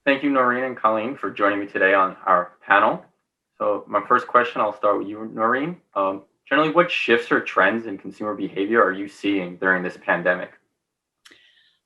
Thank you, Noreen and Colleen, for joining me today on our panel. So my first question, I'll start with you, Noreen. Generally, what shifts or trends in consumer behavior are you seeing during this pandemic?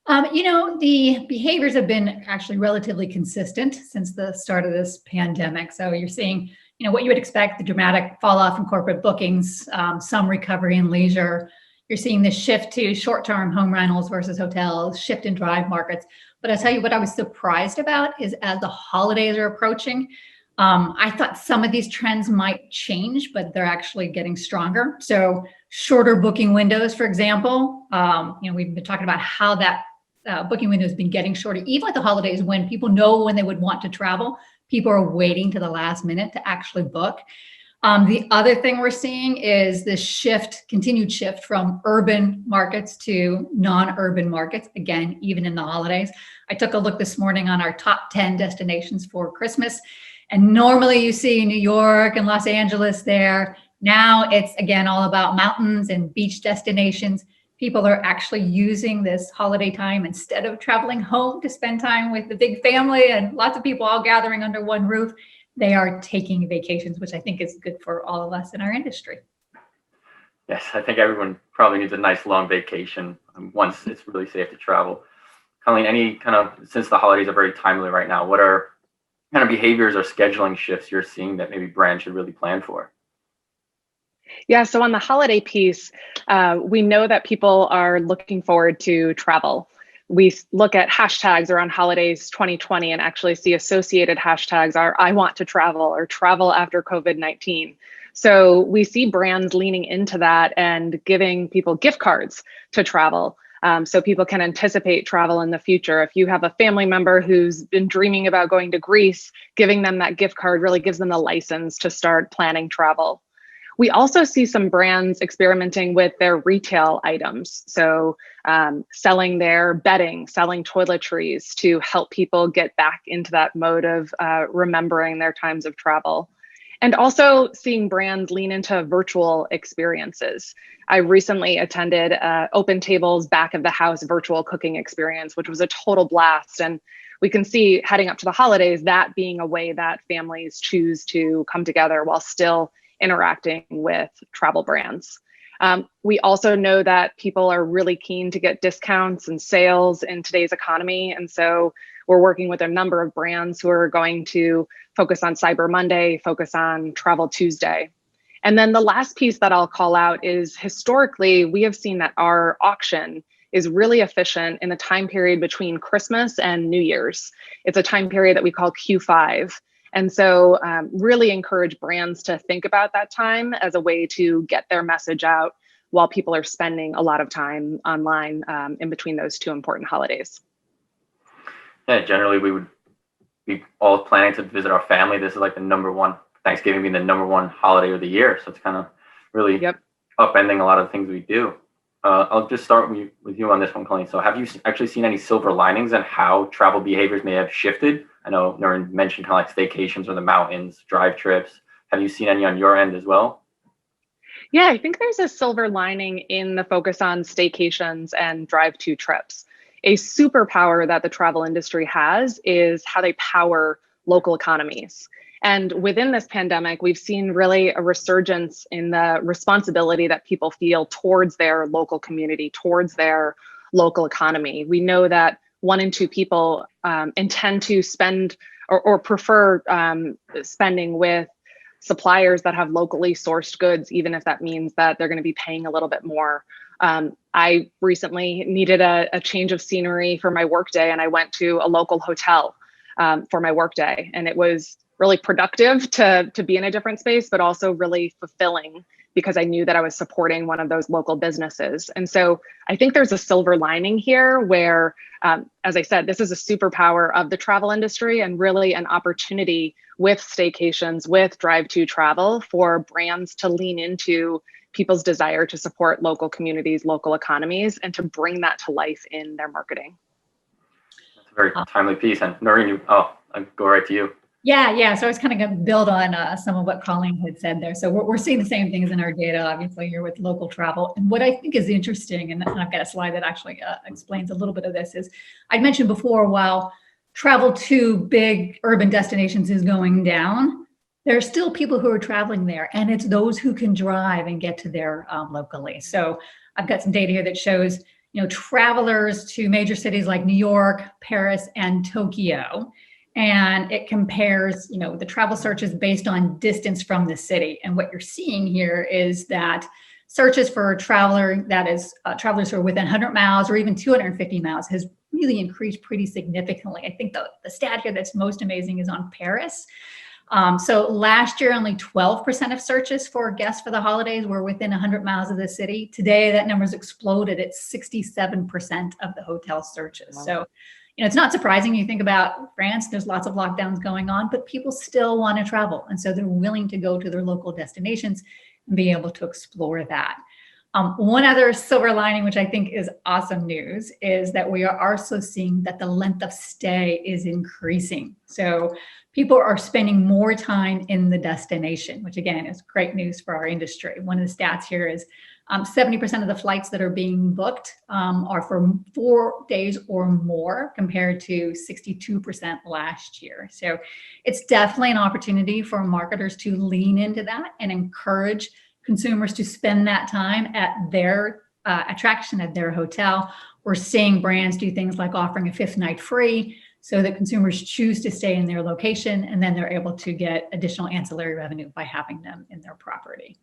The behaviors have been actually relatively consistent since the start of this pandemic. So you're seeing, what you would expect, the dramatic fall off in corporate bookings, some recovery in leisure. You're seeing this shift to short-term home rentals versus hotels, shift in drive markets. But I'll tell you what I was surprised about is as the holidays are approaching, I thought some of these trends might change, but they're actually getting stronger. So shorter booking windows, for example, we've been talking about how that booking window has been getting shorter, even at the holidays when people know when they would want to travel. People are waiting to the last minute to actually book. The other thing we're seeing is this continued shift from urban markets to non-urban markets, again, even in the holidays. I took a look this morning on our top 10 destinations for Christmas, and normally you see New York and Los Angeles there. Now it's, again, all about mountains and beach destinations. People are actually using this holiday time instead of traveling home to spend time with the big family and lots of people all gathering under one roof. They are taking vacations, which I think is good for all of us in our industry. Yes, I think everyone probably needs a nice long vacation once it's really safe to travel. Colleen, since the holidays are very timely right now, what are kind of behaviors or scheduling shifts you're seeing that maybe brands should really plan for? Yeah, so on the holiday piece, we know that people are looking forward to travel. We look at hashtags around holidays 2020 and actually see associated hashtags are I want to travel or travel after COVID-19. So we see brands leaning into that and giving people gift cards to travel. So people can anticipate travel in the future. If you have a family member who's been dreaming about going to Greece, giving them that gift card really gives them the license to start planning travel. We also see some brands experimenting with their retail items. So selling their bedding, selling toiletries to help people get back into that mode of remembering their times of travel. And also seeing brands lean into virtual experiences. I recently attended Open Table's Back of the House virtual cooking experience, which was a total blast. And we can see heading up to the holidays, that being a way that families choose to come together while still interacting with travel brands. We also know that people are really keen to get discounts and sales in today's economy. And so we're working with a number of brands who are going to focus on Cyber Monday, focus on Travel Tuesday. And then the last piece that I'll call out is historically, we have seen that our auction is really efficient in the time period between Christmas and New Year's. It's a time period that we call Q5. And so really encourage brands to think about that time as a way to get their message out while people are spending a lot of time online in between those two important holidays. Yeah, generally we would be all planning to visit our family. This is like the number one, Thanksgiving being the number one holiday of the year. So it's kind of really upending a lot of things we do. I'll just start with you on this one, Colleen. So have you actually seen any silver linings and how travel behaviors may have shifted? I know Noreen mentioned kind of like staycations or the mountains, drive trips. Have you seen any on your end as well? Yeah, I think there's a silver lining in the focus on staycations and drive-to trips. A superpower that the travel industry has is how they power local economies. And within this pandemic, we've seen really a resurgence in the responsibility that people feel towards their local community, towards their local economy. We know that 1 in 2 people intend to spend or prefer spending with suppliers that have locally sourced goods, even if that means that they're going to be paying a little bit more. I recently needed a change of scenery for my workday, and I went to a local hotel for my workday, and it was really productive to be in a different space, but also really fulfilling because I knew that I was supporting one of those local businesses. And so I think there's a silver lining here where, as I said, this is a superpower of the travel industry and really an opportunity with staycations, with drive-to travel for brands to lean into people's desire to support local communities, local economies, and to bring that to life in their marketing. That's a very timely piece. And Noreen, I'll go right to you. Yeah. So I was kind of going to build on some of what Colleen had said there. So we're seeing the same things in our data, obviously, here with local travel. And what I think is interesting, and I've got a slide that actually explains a little bit of this, is I'd mentioned before, while travel to big urban destinations is going down, there are still people who are traveling there, and it's those who can drive and get to there locally. So I've got some data here that shows, travelers to major cities like New York, Paris, and Tokyo. And it compares, the travel searches based on distance from the city. And what you're seeing here is that searches for travelers who are within 100 miles or even 250 miles has really increased pretty significantly. I think the stat here that's most amazing is on Paris. So last year, only 12% of searches for guests for the holidays were within 100 miles of the city. Today, that number's exploded at 67% of the hotel searches. Wow. So, it's not surprising. You think about France, there's lots of lockdowns going on, but people still want to travel. And so they're willing to go to their local destinations and be able to explore that. One other silver lining, which I think is awesome news, is that we are also seeing that the length of stay is increasing. So people are spending more time in the destination, which again is great news for our industry. One of the stats here is 70% of the flights that are being booked are for 4 days or more, compared to 62% last year. So it's definitely an opportunity for marketers to lean into that and encourage consumers to spend that time at their attraction, at their hotel. We're seeing brands do things like offering a 5th night free, so that consumers choose to stay in their location, and then they're able to get additional ancillary revenue by having them in their property.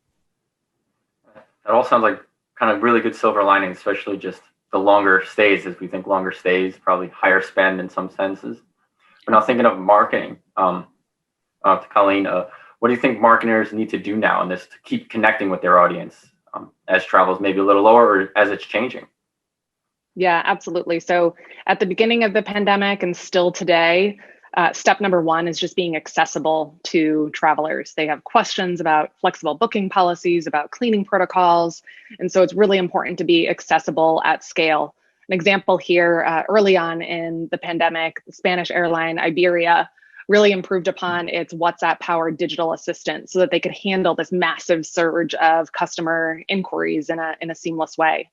That all sounds like kind of really good silver lining, especially just the longer stays, as we think longer stays, probably higher spend in some senses. But now thinking of marketing, to Colleen, what do you think marketers need to do now in this to keep connecting with their audience as travel is maybe a little lower or as it's changing? Yeah, absolutely. So at the beginning of the pandemic and still today, step number one is just being accessible to travelers. They have questions about flexible booking policies, about cleaning protocols. And so it's really important to be accessible at scale. An example here, early on in the pandemic, the Spanish airline Iberia really improved upon its WhatsApp-powered digital assistant so that they could handle this massive surge of customer inquiries in a seamless way.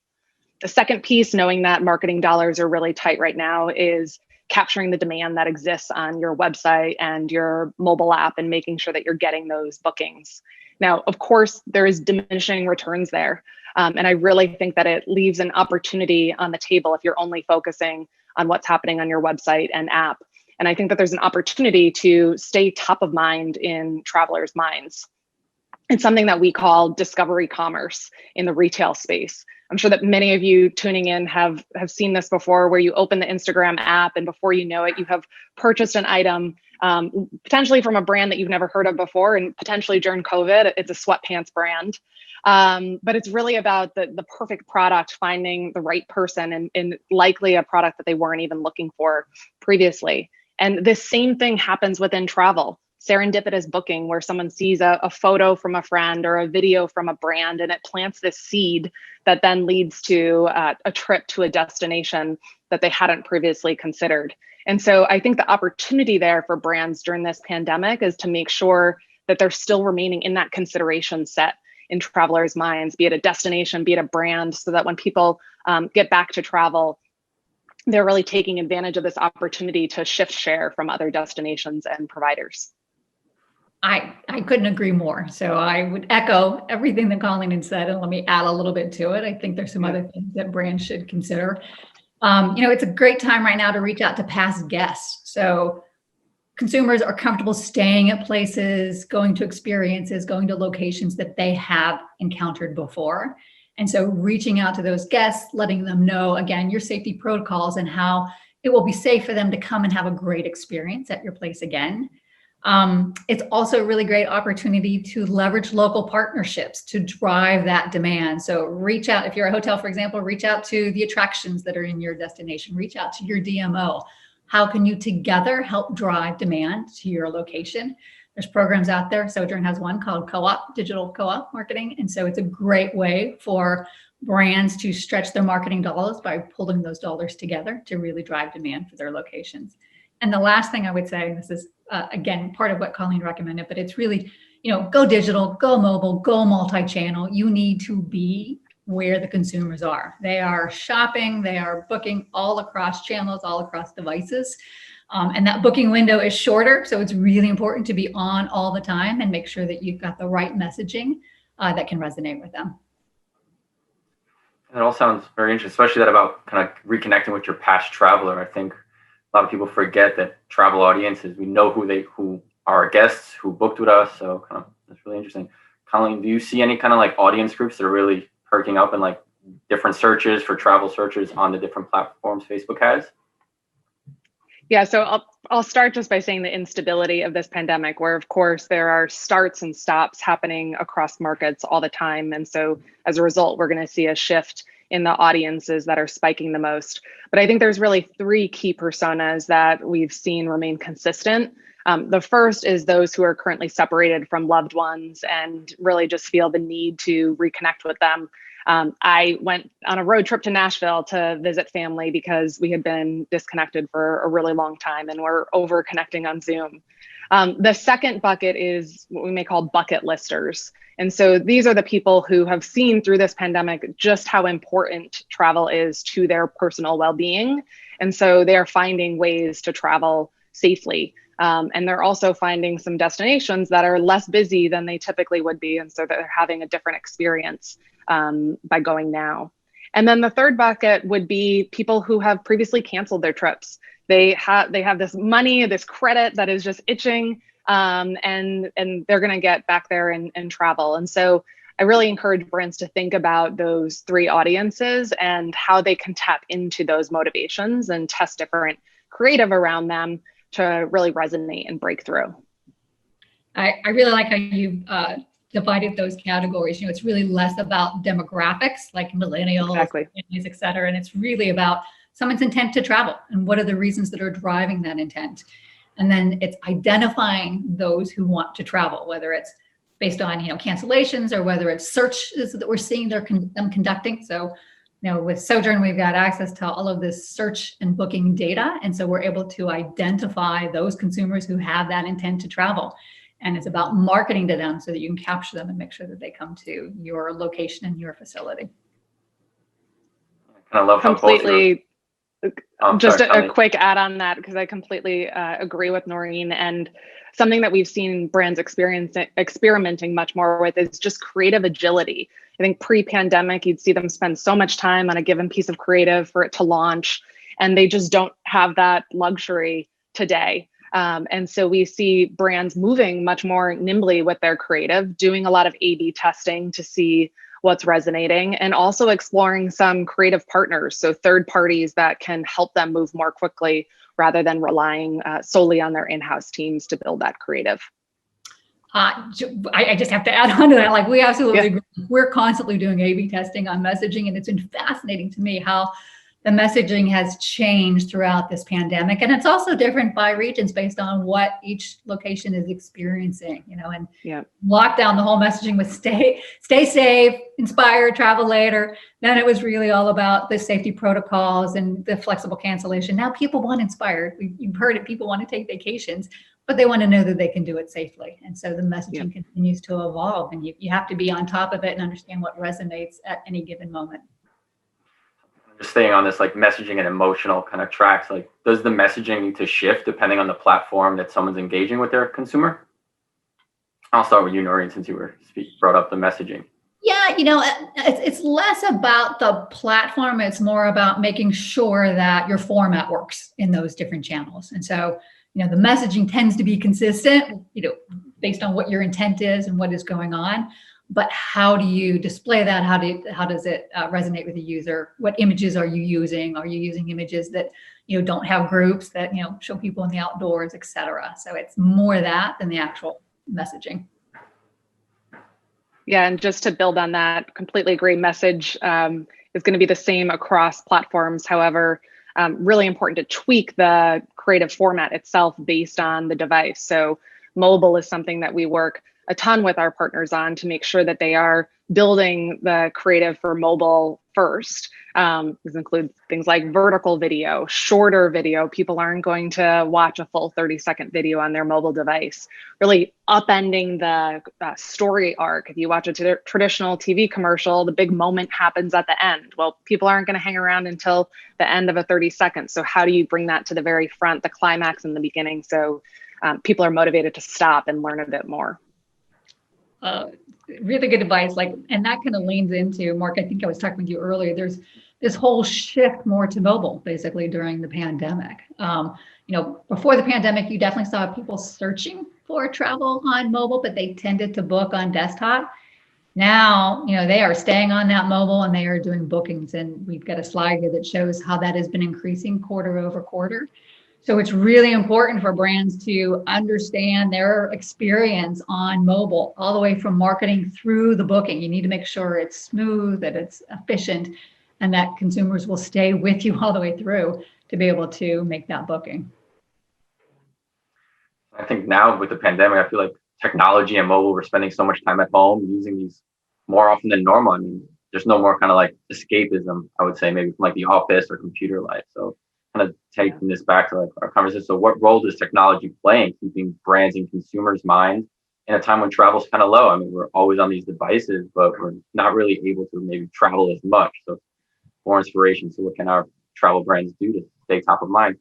The second piece, knowing that marketing dollars are really tight right now, is capturing the demand that exists on your website and your mobile app and making sure that you're getting those bookings. Now, of course, there is diminishing returns there. And I really think that it leaves an opportunity on the table if you're only focusing on what's happening on your website and app. And I think that there's an opportunity to stay top of mind in travelers' minds. It's something that we call discovery commerce in the retail space. I'm sure that many of you tuning in have seen this before, where you open the Instagram app and before you know it, you have purchased an item, potentially from a brand that you've never heard of before, and potentially during COVID, it's a sweatpants brand. But it's really about the perfect product, finding the right person, and likely a product that they weren't even looking for previously. And this same thing happens within travel. Serendipitous booking, where someone sees a photo from a friend or a video from a brand, and it plants this seed that then leads to a trip to a destination that they hadn't previously considered. And so I think the opportunity there for brands during this pandemic is to make sure that they're still remaining in that consideration set in travelers' minds, be it a destination, be it a brand, so that when people get back to travel, they're really taking advantage of this opportunity to shift share from other destinations and providers. I couldn't agree more. So I would echo everything that Colleen had said, and let me add a little bit to it. I think there's some other things that brands should consider. It's a great time right now to reach out to past guests. So consumers are comfortable staying at places, going to experiences, going to locations that they have encountered before. And so reaching out to those guests, letting them know, again, your safety protocols and how it will be safe for them to come and have a great experience at your place again. It's also a really great opportunity to leverage local partnerships to drive that demand. So reach out, if you're a hotel, for example, reach out to the attractions that are in your destination, reach out to your DMO. How can you together help drive demand to your location? There's programs out there. Sojern has one called Co-op, Digital Co-op Marketing. And so it's a great way for brands to stretch their marketing dollars by pulling those dollars together to really drive demand for their locations. And the last thing I would say, this is, again, part of what Colleen recommended, but it's really, go digital, go mobile, go multi-channel. You need to be where the consumers are. They are shopping, they are booking all across channels, all across devices. And that booking window is shorter. So it's really important to be on all the time and make sure that you've got the right messaging that can resonate with them. It all sounds very interesting, especially that about kind of reconnecting with your past traveler. I think a lot of people forget that travel audiences, we know who are our guests, who booked with us. So kind of that's really interesting. Colleen, do you see any kind of like audience groups that are really perking up in like different searches for travel searches on the different platforms Facebook has? Yeah, so I'll start just by saying the instability of this pandemic, where of course there are starts and stops happening across markets all the time. And so as a result, we're going to see a shift in the audiences that are spiking the most. But I think there's really three key personas that we've seen remain consistent. The first is those who are currently separated from loved ones and really just feel the need to reconnect with them. I went on a road trip to Nashville to visit family because we had been disconnected for a really long time and we're over connecting on Zoom. The second bucket is what we may call bucket listers. And so these are the people who have seen through this pandemic just how important travel is to their personal well-being. And so they're finding ways to travel safely. And they're also finding some destinations that are less busy than they typically would be. And so they're having a different experience by going now. And then the third bucket would be people who have previously canceled their trips. They have this money, this credit that is just itching, and they're going to get back there and travel. And so I really encourage brands to think about those three audiences and how they can tap into those motivations and test different creative around them to really resonate and break through. I really like how you divided those categories. You know, it's really less about demographics like millennials, exactly, families, et cetera. And it's really about someone's intent to travel and what are the reasons that are driving that intent. And then it's identifying those who want to travel, whether it's based on, cancellations or whether it's searches that we're seeing them conducting. So, with Sojern, we've got access to all of this search and booking data. And so we're able to identify those consumers who have that intent to travel. And it's about marketing to them so that you can capture them and make sure that they come to your location and your facility. I love completely. Just a quick add on that, because I completely agree with Noreen. And something that we've seen brands experimenting much more with is just creative agility. I think pre-pandemic, you'd see them spend so much time on a given piece of creative for it to launch, and they just don't have that luxury today. And so we see brands moving much more nimbly with their creative, doing a lot of A/B testing to see what's resonating, and also exploring some creative partners, so third parties that can help them move more quickly rather than relying solely on their in-house teams to build that creative. I just have to add on to that. Like, we absolutely agree. We're constantly doing A/B testing on messaging, and it's been fascinating to me how the messaging has changed throughout this pandemic. And it's also different by regions based on what each location is experiencing, and lockdown, the whole messaging was stay safe, inspired, travel later. Then it was really all about the safety protocols and the flexible cancellation. Now people want inspired. You've heard it, people want to take vacations, but they want to know that they can do it safely. And so the messaging continues to evolve, and you have to be on top of it and understand what resonates at any given moment. Just staying on this like messaging and emotional kind of tracks, like does the messaging need to shift depending on the platform that someone's engaging with their consumer? I'll start with you, Noreen, since you brought up the messaging. Yeah, it's less about the platform. It's more about making sure that your format works in those different channels. And so, the messaging tends to be consistent, based on what your intent is and what is going on. But how do you display that? How does it resonate with the user? What images are you using? Are you using images that don't have groups, that show people in the outdoors, et cetera? So it's more that than the actual messaging. Yeah, and just to build on that, completely agree. Message is going to be the same across platforms. However, really important to tweak the creative format itself based on the device. So mobile is something that we work a ton with our partners on to make sure that they are building the creative for mobile first. This includes things like vertical video, shorter video. People aren't going to watch a full 30-second video on their mobile device. Really upending the story arc. If you watch a traditional TV commercial, the big moment happens at the end. Well, people aren't going to hang around until the end of a 30 seconds. So how do you bring that to the very front, the climax in the beginning, so people are motivated to stop and learn a bit more? Really good advice. And that kind of leans into, Mark, I think I was talking with you earlier, there's this whole shift more to mobile basically during the pandemic. Before the pandemic, you definitely saw people searching for travel on mobile, but they tended to book on desktop. Now, they are staying on that mobile and they are doing bookings. And we've got a slide here that shows how that has been increasing quarter over quarter. So it's really important for brands to understand their experience on mobile, all the way from marketing through the booking. You need to make sure it's smooth, that it's efficient, and that consumers will stay with you all the way through to be able to make that booking. I think now with the pandemic, I feel like technology and mobile, we're spending so much time at home using these more often than normal. I mean, there's no more kind of like escapism, I would say, maybe from like the office or computer life. So kind of taking this back to like our conversation. So what role does technology play in keeping brands and consumers' minds in a time when travel's kind of low? I mean, we're always on these devices, but we're not really able to maybe travel as much. So more inspiration. So what can our travel brands do to stay top of mind?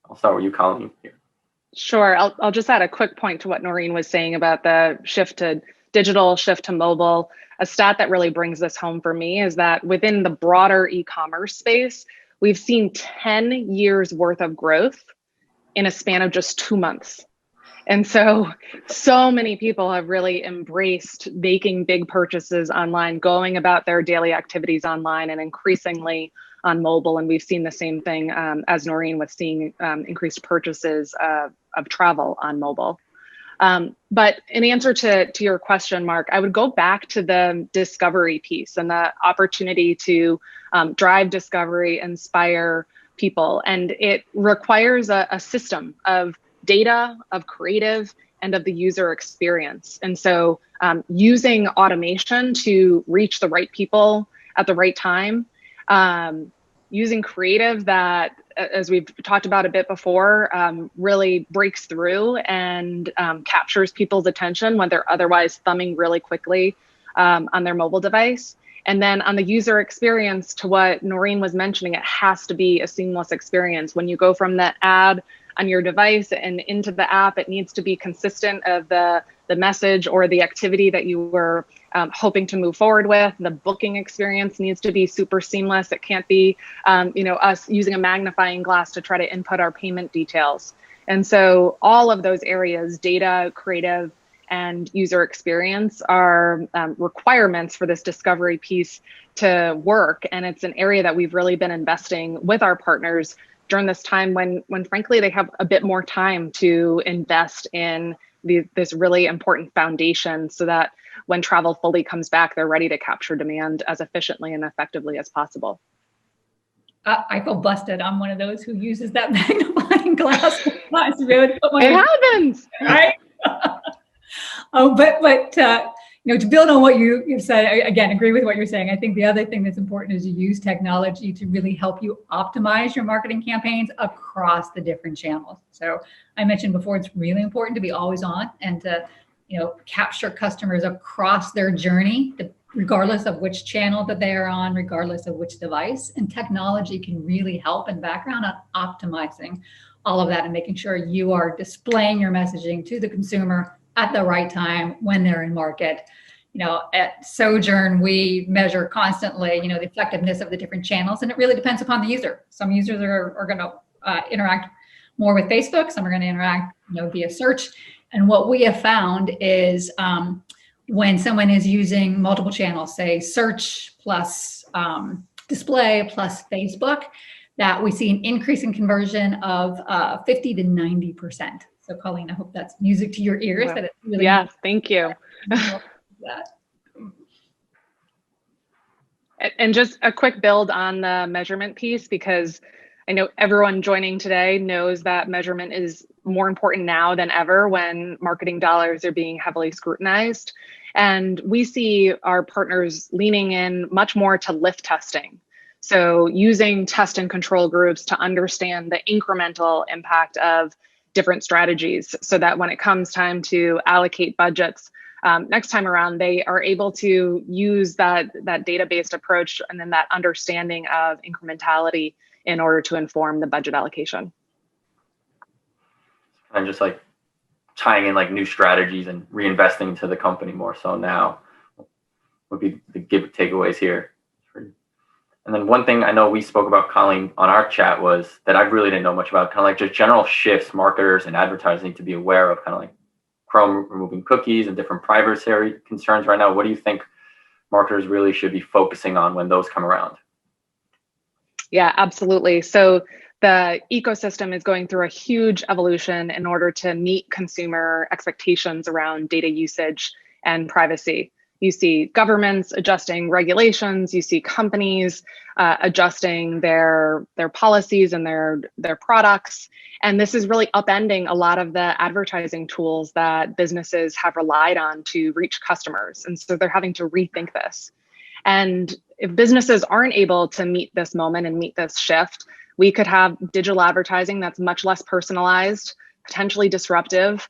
I'll start with you, Colleen, here. Sure. I'll just add a quick point to what Noreen was saying about the shift to digital, shift to mobile. A stat that really brings this home for me is that within the broader e-commerce space, we've seen 10 years worth of growth in a span of just 2 months. And so many people have really embraced making big purchases online, going about their daily activities online, and increasingly on mobile. And we've seen the same thing as Noreen was seeing increased purchases of travel on mobile. But in answer to your question, Mark, I would go back to the discovery piece and the opportunity to drive discovery, inspire people. And it requires a system of data, of creative, and of the user experience. And so using automation to reach the right people at the right time, using creative that, as we've talked about a bit before, really breaks through and captures people's attention when they're otherwise thumbing really quickly on their mobile device. And then on the user experience, to what Noreen was mentioning, it has to be a seamless experience. When you go from that ad on your device and into the app, it needs to be consistent of the message or the activity that you were hoping to move forward with. The booking experience needs to be super seamless. It can't be, us using a magnifying glass to try to input our payment details. And so all of those areas, data, creative, and user experience, are requirements for this discovery piece to work. And it's an area that we've really been investing with our partners during this time when frankly, they have a bit more time to invest in this really important foundation, so that when travel fully comes back, they're ready to capture demand as efficiently and effectively as possible. I feel busted. I'm one of those who uses that magnifying glass. It happens, right? To build on what you've said, I, again, agree with what you're saying. I think the other thing that's important is you use technology to really help you optimize your marketing campaigns across the different channels. So I mentioned before, it's really important to be always on and to, capture customers across their journey, regardless of which channel that they are on, regardless of which device. And technology can really help in background on optimizing all of that and making sure you are displaying your messaging to the consumer at the right time when they're in market. At Sojern, we measure constantly, the effectiveness of the different channels, and it really depends upon the user. Some users are going to interact more with Facebook. Some are going to interact, via search. And what we have found is when someone is using multiple channels, say search plus display plus Facebook, that we see an increase in conversion of 50 to 90%. So Colleen, I hope that's music to your ears. Wow. That it's really yes, thank you. And just a quick build on the measurement piece, because I know everyone joining today knows that measurement is more important now than ever when marketing dollars are being heavily scrutinized. And we see our partners leaning in much more to lift testing. So using test and control groups to understand the incremental impact of different strategies so that when it comes time to allocate budgets, next time around, they are able to use that data-based approach and then that understanding of incrementality in order to inform the budget allocation. And just like tying in like new strategies and reinvesting into the company more so now would be the takeaways here. And then one thing I know we spoke about, Colleen, on our chat was that I really didn't know much about, kind of like just general shifts marketers and advertisers need to be aware of, kind of like Chrome removing cookies and different privacy concerns right now. What do you think marketers really should be focusing on when those come around? Yeah, absolutely. So the ecosystem is going through a huge evolution in order to meet consumer expectations around data usage and privacy. You see governments adjusting regulations, you see companies adjusting their policies and their products. And this is really upending a lot of the advertising tools that businesses have relied on to reach customers. And so they're having to rethink this. And if businesses aren't able to meet this moment and meet this shift, we could have digital advertising that's much less personalized, potentially disruptive,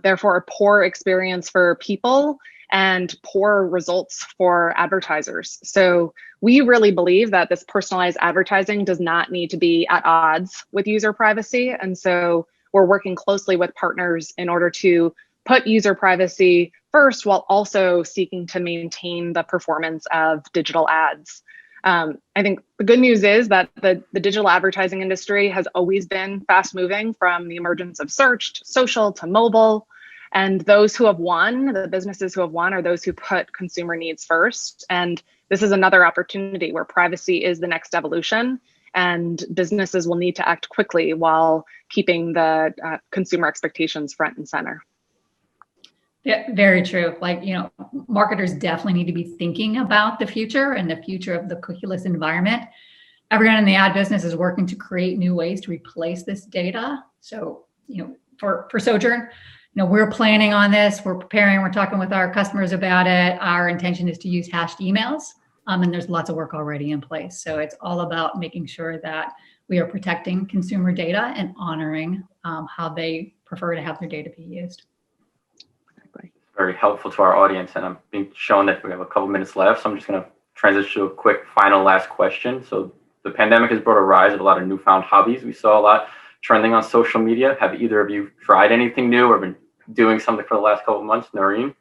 therefore a poor experience for people and poor results for advertisers. So we really believe that this personalized advertising does not need to be at odds with user privacy. And so we're working closely with partners in order to put user privacy first while also seeking to maintain the performance of digital ads. I think the good news is that the digital advertising industry has always been fast moving from the emergence of search to social to mobile. And those who have won, the businesses who have won, are those who put consumer needs first. And this is another opportunity where privacy is the next evolution, and businesses will need to act quickly while keeping the consumer expectations front and center. Yeah, very true. Like, marketers definitely need to be thinking about the future and the future of the cookieless environment. Everyone in the ad business is working to create new ways to replace this data. So, for Sojern, we're planning on this, we're preparing, we're talking with our customers about it. Our intention is to use hashed emails, and there's lots of work already in place. So it's all about making sure that we are protecting consumer data and honoring how they prefer to have their data be used. Very helpful to our audience, and I'm being shown that we have a couple minutes left, so I'm just going to transition to a quick final last question. So the pandemic has brought a rise of a lot of newfound hobbies. We saw a lot trending on social media. Have either of you tried anything new or been doing something for the last couple of months? Noreen?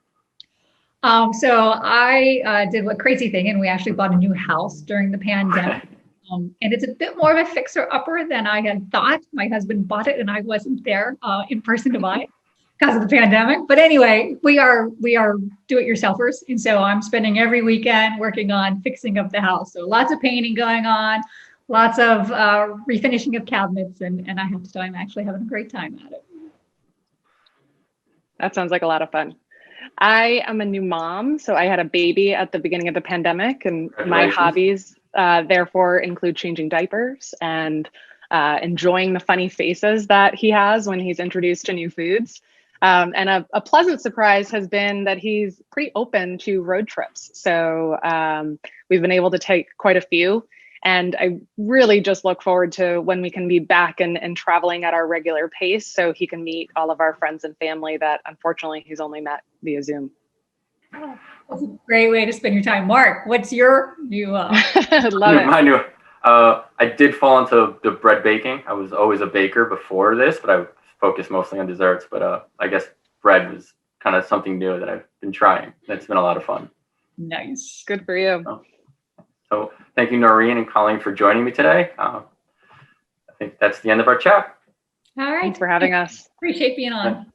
So I did a crazy thing, and we actually bought a new house during the pandemic. And it's a bit more of a fixer-upper than I had thought. My husband bought it, and I wasn't there in person to buy it because of the pandemic. But anyway, we are do-it-yourselfers, and so I'm spending every weekend working on fixing up the house. So lots of painting going on, lots of refinishing of cabinets, and I have to say I'm actually having a great time at it. That sounds like a lot of fun. I am a new mom, so I had a baby at the beginning of the pandemic, and my hobbies therefore include changing diapers and enjoying the funny faces that he has when he's introduced to new foods. And a pleasant surprise has been that he's pretty open to road trips. So we've been able to take quite a few. And I really just look forward to when we can be back and traveling at our regular pace so he can meet all of our friends and family that unfortunately he's only met via Zoom. Oh, that's a great way to spend your time. Mark, what's your new? Love it. My new, I did fall into the bread baking. I was always a baker before this, but I focused mostly on desserts. But I guess bread was kind of something new that I've been trying. It's been a lot of fun. Nice. Good for you. So thank you, Noreen and Colleen, for joining me today. I think that's the end of our chat. All right. Thanks for having us. Appreciate being on.